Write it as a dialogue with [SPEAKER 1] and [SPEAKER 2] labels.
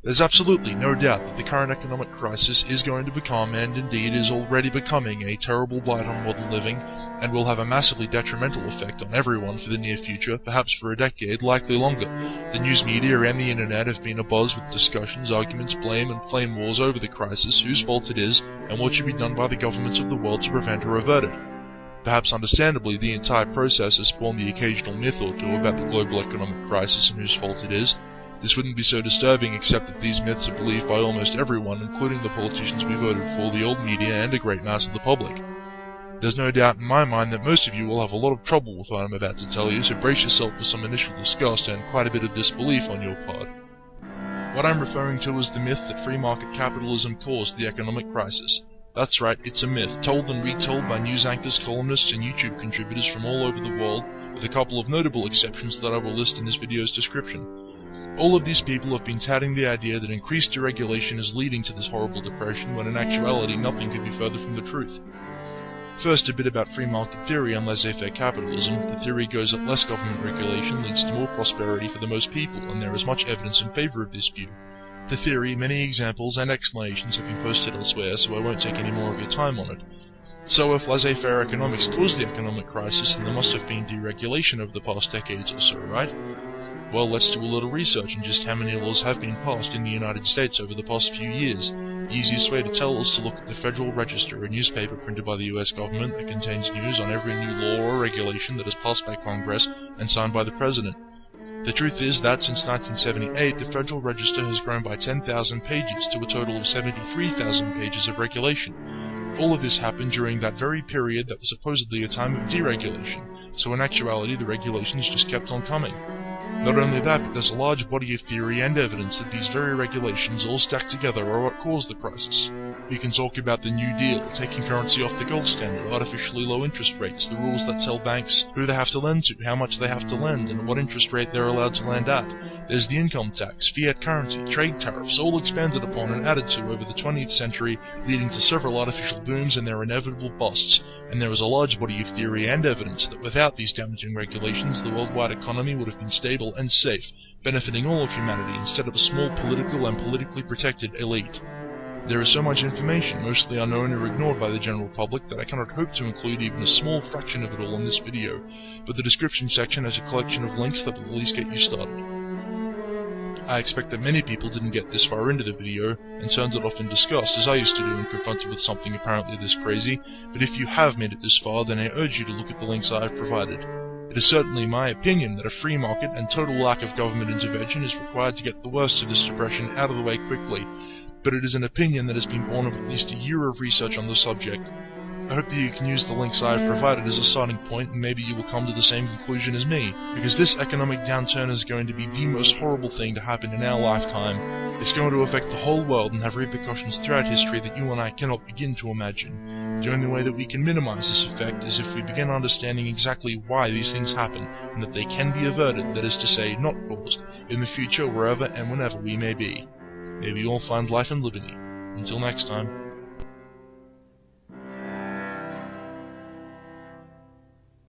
[SPEAKER 1] There's absolutely no doubt that the current economic crisis is going to become, and indeed is already becoming, a terrible blight on modern living, and will have a massively detrimental effect on everyone for the near future, perhaps for a decade, likely longer. The news media and the internet have been abuzz with discussions, arguments, blame and flame wars over the crisis, whose fault it is, and what should be done by the governments of the world to prevent or avert it. Perhaps understandably, the entire process has spawned the occasional myth or two about the global economic crisis and whose fault it is. This wouldn't be so disturbing except that these myths are believed by almost everyone, including the politicians we voted for, the old media, and a great mass of the public. There's no doubt in my mind that most of you will have a lot of trouble with what I'm about to tell you, so brace yourself for some initial disgust and quite a bit of disbelief on your part. What I'm referring to is the myth that free market capitalism caused the economic crisis. That's right, it's a myth, told and retold by news anchors, columnists, and YouTube contributors from all over the world, with a couple of notable exceptions that I will list in this video's description. All of these people have been touting the idea that increased deregulation is leading to this horrible depression, when in actuality nothing could be further from the truth. First, a bit about free market theory and laissez-faire capitalism. The theory goes that less government regulation leads to more prosperity for the most people, and there is much evidence in favor of this view. The theory, many examples and explanations have been posted elsewhere, so I won't take any more of your time on it. So if laissez-faire economics caused the economic crisis, then there must have been deregulation over the past decades or so, right? Well, let's do a little research on just how many laws have been passed in the United States over the past few years. The easiest way to tell is to look at the Federal Register, a newspaper printed by the US government that contains news on every new law or regulation that is passed by Congress and signed by the President. The truth is that since 1978, the Federal Register has grown by 10,000 pages to a total of 73,000 pages of regulation. All of this happened during that very period that was supposedly a time of deregulation, so in actuality the regulations just kept on coming. Not only that, but there's a large body of theory and evidence that these very regulations all stacked together are what caused the crisis. We can talk about the New Deal, taking currency off the gold standard, artificially low interest rates, the rules that tell banks who they have to lend to, how much they have to lend, and what interest rate they're allowed to lend at. There's the income tax, fiat currency, trade tariffs, all expanded upon and added to over the 20th century, leading to several artificial booms and their inevitable busts. And there is a large body of theory and evidence that without these damaging regulations, the worldwide economy would have been stable and safe, benefiting all of humanity instead of a small political and politically protected elite. There is so much information, mostly unknown or ignored by the general public, that I cannot hope to include even a small fraction of it all in this video, but the description section has a collection of links that will at least get you started. I expect that many people didn't get this far into the video and turned it off in disgust, as I used to do when confronted with something apparently this crazy, but if you have made it this far, then I urge you to look at the links I have provided. It is certainly my opinion that a free market and total lack of government intervention is required to get the worst of this depression out of the way quickly, but it is an opinion that has been born of at least a year of research on the subject. I hope that you can use the links I have provided as a starting point, and maybe you will come to the same conclusion as me, because this economic downturn is going to be the most horrible thing to happen in our lifetime. It's going to affect the whole world and have repercussions throughout history that you and I cannot begin to imagine. The only way that we can minimize this effect is if we begin understanding exactly why these things happen, and that they can be averted, that is to say, not caused, in the future wherever and whenever we may be. May we all find life and liberty. Until next time.